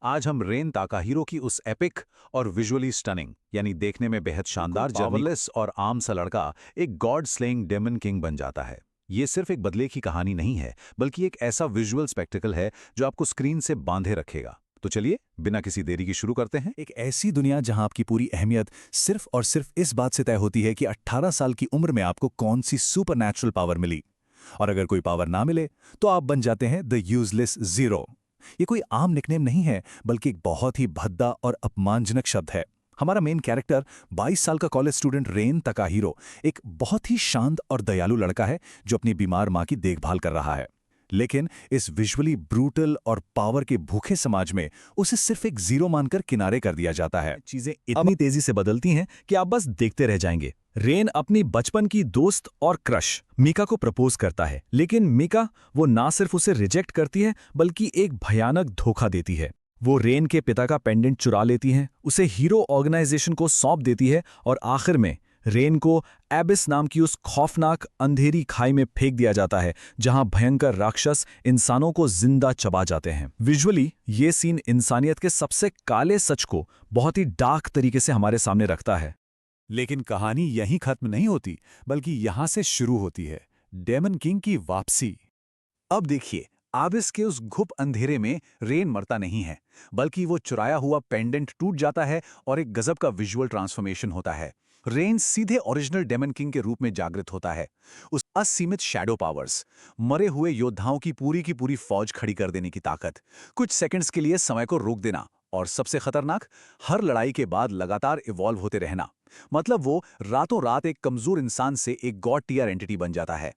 आज हम रेन ताकाहीरो की उस एपिक और विजुअली स्टनिंग यानी देखने में बेहद शानदार पावरलेस और आम सा लड़का एक गॉड स्लेइंग डेमन किंग बन जाता है। ये सिर्फ एक बदले की कहानी नहीं है, बल्कि एक ऐसा विजुअल स्पेक्टिकल है जो आपको स्क्रीन से बांधे रखेगा। तो चलिए बिना किसी देरी की शुरू करते हैं। एक ऐसी दुनिया जहां आपकी पूरी अहमियत सिर्फ और सिर्फ इस बात से तय होती है कि 18 साल की उम्र में आपको कौन सी सुपरनैचुरल पावर मिली। और अगर कोई पावर ना मिले तो आप बन जाते हैं द यूजलेस जीरो। ये कोई आम निकनेम नहीं है, बल्कि एक बहुत ही भद्दा और अपमानजनक शब्द है। हमारा मेन कैरेक्टर 22 साल का कॉलेज स्टूडेंट रेन ताकाहीरो एक बहुत ही शांत और दयालु लड़का है जो अपनी बीमार मां की देखभाल कर रहा है। लेकिन इस विजुअली ब्रूटल और पावर के भूखे समाज में उसे सिर्फ एक जीरो मानकर किनारे कर दिया जाता है। चीजें इतनी तेजी से बदलती हैं कि आप बस देखते रह जाएंगे। रेन अपनी बचपन की दोस्त और क्रश मीका को प्रपोज करता है, लेकिन मीका वो ना सिर्फ उसे रिजेक्ट करती है बल्कि एक भयानक धोखा देती है। वो रेन के पिता का पेंडेंट चुरा लेती है, उसे हीरो ऑर्गेनाइजेशन को सौंप देती है और आखिर में रेन को एबिस नाम की उस खौफनाक अंधेरी खाई में फेंक दिया जाता है जहां भयंकर राक्षस इंसानों को जिंदा चबा जाते हैं। विजुअली ये सीन इंसानियत के सबसे काले सच को बहुत ही डार्क तरीके से हमारे सामने रखता है। लेकिन कहानी यहीं खत्म नहीं होती, बल्कि यहां से शुरू होती है डेमन किंग की वापसी। अब देखिए, आबिस के उस घुप अंधेरे में रेन मरता नहीं है, बल्कि वो चुराया हुआ पेंडेंट टूट जाता है और एक गजब का विजुअल ट्रांसफॉर्मेशन होता है। रेन सीधे ओरिजिनल डेमन किंग के रूप में जागृत होता है। उस असीमित शैडो पावर्स, मरे हुए योद्धाओं की पूरी फौज खड़ी कर देने की ताकत, कुछ सेकंड्स के लिए समय को रोक देना, और सबसे खतरनाक, हर लड़ाई के बाद लगातार इवॉल्व होते रहना। मतलब वो रातों रात एक कमजोर इंसान से एक गॉड टियर एंटिटी बन जाता है।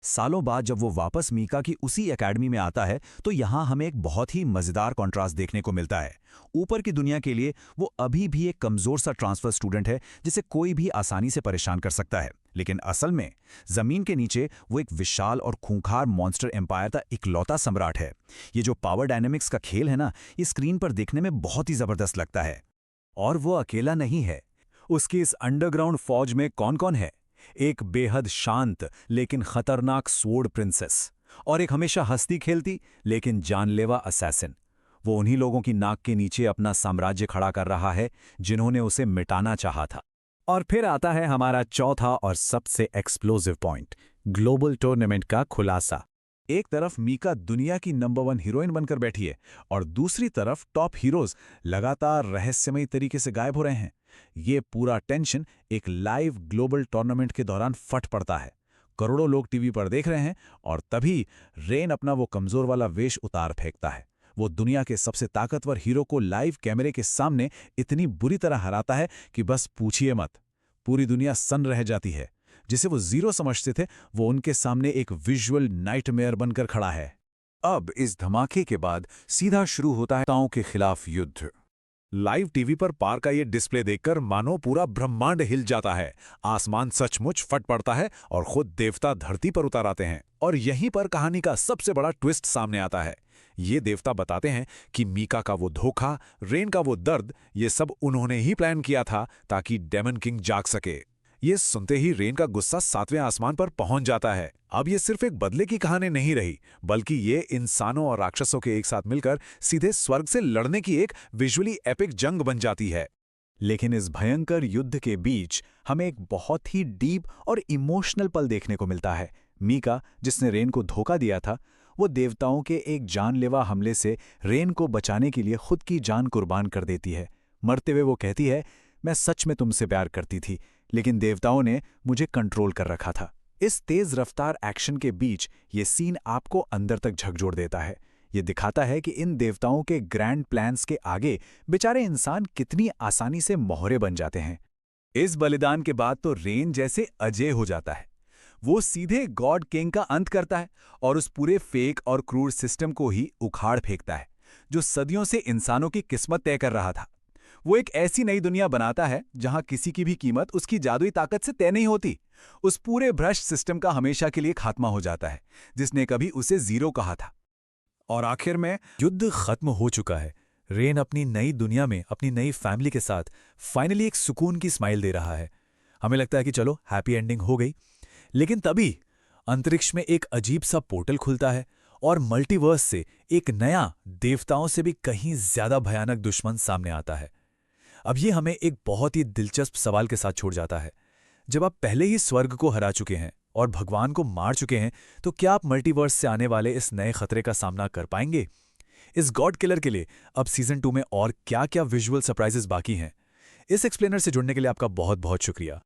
सालों बाद जब वो वापस मीका की उसी एकेडमी में आता है तो यहाँ हमें एक बहुत ही मजेदार कॉन्ट्रास्ट देखने को मिलता है। ऊपर की दुनिया के लिए वो अभी भी एक कमजोर सा ट्रांसफर स्टूडेंट है जिसे कोई भी आसानी से परेशान कर सकता है, लेकिन असल में जमीन के नीचे वो एक विशाल और खूंखार मॉन्स्टर एम्पायर का इकलौता सम्राट है। ये जो पावर डायनेमिक्स का खेल है ना, ये स्क्रीन पर देखने में बहुत ही जबरदस्त लगता है। और वो अकेला नहीं है। उसकी इस अंडरग्राउंड फौज में कौन कौन है? एक बेहद शांत लेकिन खतरनाक स्वॉर्ड प्रिंसेस, और एक हमेशा हंसती खेलती लेकिन जानलेवा असैसिन। वो उन्हीं लोगों की नाक के नीचे अपना साम्राज्य खड़ा कर रहा है जिन्होंने उसे मिटाना चाहा था। और फिर आता है हमारा चौथा और सबसे एक्सप्लोसिव पॉइंट, ग्लोबल टूर्नामेंट का खुलासा। एक तरफ मीका दुनिया की नंबर 1 हीरोइन बनकर बैठी है, और दूसरी तरफ टॉप हीरोज लगातार रहस्यमयी तरीके से गायब हो रहे हैं। ये पूरा टेंशन एक लाइव ग्लोबल टूर्नामेंट के दौरान फट पड़ता है। करोड़ों लोग टीवी पर देख रहे हैं, और तभी रेन अपना वो कमजोर वाला वेश उतार फेंकता है। वो दुनिया के सबसे ताकतवर हीरो को लाइव कैमरे के सामने इतनी बुरी तरह हराता है कि बस पूछिए मत। पूरी दुनिया सन्न रह जाती है। जिसे वो जीरो समझते थे, वो उनके सामने एक विजुअल नाइटमेयर बनकर खड़ा है। अब इस धमाके के बाद सीधा शुरू होता है देवताओं के खिलाफ युद्ध। लाइव टीवी पर पार का ये डिस्प्ले देखकर मानो पूरा ब्रह्मांड हिल जाता है। आसमान सचमुच फट पड़ता है और खुद देवता धरती पर उतर आते हैं। और यहीं पर कहानी का सबसे बड़ा ट्विस्ट सामने आता है। ये देवता बताते हैं कि मीका का वो धोखा, रेन का वो दर्द, ये सब उन्होंने ही प्लान किया था ताकि डेमन किंग जाग सके। ये सुनते ही रेन का गुस्सा 7वें आसमान पर पहुंच जाता है। अब ये सिर्फ एक बदले की कहानी नहीं रही, बल्कि ये इंसानों और राक्षसों के एक साथ मिलकर सीधे स्वर्ग से लड़ने की एक विजुअली एपिक जंग बन जाती है। लेकिन इस भयंकर युद्ध के बीच हमें एक बहुत ही डीप और इमोशनल पल देखने को मिलता है। मीका, जिसने रेन को धोखा दिया था, वो देवताओं के एक जानलेवा हमले से रेन को बचाने के लिए खुद की जान कुर्बान कर देती है। मरते हुए वो कहती है, मैं सच में तुमसे प्यार करती थी, लेकिन देवताओं ने मुझे कंट्रोल कर रखा था। इस तेज रफ्तार एक्शन के बीच ये सीन आपको अंदर तक झकझोर देता है। ये दिखाता है कि इन देवताओं के ग्रैंड प्लान्स के आगे बेचारे इंसान कितनी आसानी से मोहरे बन जाते हैं। इस बलिदान के बाद तो रेन जैसे अजय हो जाता है। वो सीधे गॉड किंग का अंत करता है और उस पूरे फेक और क्रूर सिस्टम को ही उखाड़ फेंकता है जो सदियों से इंसानों की किस्मत तय कर रहा था। वो एक ऐसी नई दुनिया बनाता है जहां किसी की भी कीमत उसकी जादुई ताकत से तय नहीं होती। उस पूरे भ्रष्ट सिस्टम का हमेशा के लिए खात्मा हो जाता है जिसने कभी उसे जीरो कहा था। और आखिर में युद्ध खत्म हो चुका है। रेन अपनी नई दुनिया में अपनी नई फैमिली के साथ फाइनली एक सुकून की स्माइल दे रहा है। हमें लगता है कि चलो हैप्पी एंडिंग हो गई, लेकिन तभी अंतरिक्ष में एक अजीब सा पोर्टल खुलता है और मल्टीवर्स से एक नया, देवताओं से भी कहीं ज्यादा भयानक दुश्मन सामने आता है। अब ये हमें एक बहुत ही दिलचस्प सवाल के साथ छोड़ जाता है। जब आप पहले ही स्वर्ग को हरा चुके हैं और भगवान को मार चुके हैं, तो क्या आप मल्टीवर्स से आने वाले इस नए खतरे का सामना कर पाएंगे? इस गॉड किलर के लिए अब सीजन 2 में और क्या क्या विजुअल सरप्राइजेस बाकी हैं? इस एक्सप्लेनर से जुड़ने के लिए आपका बहुत बहुत शुक्रिया।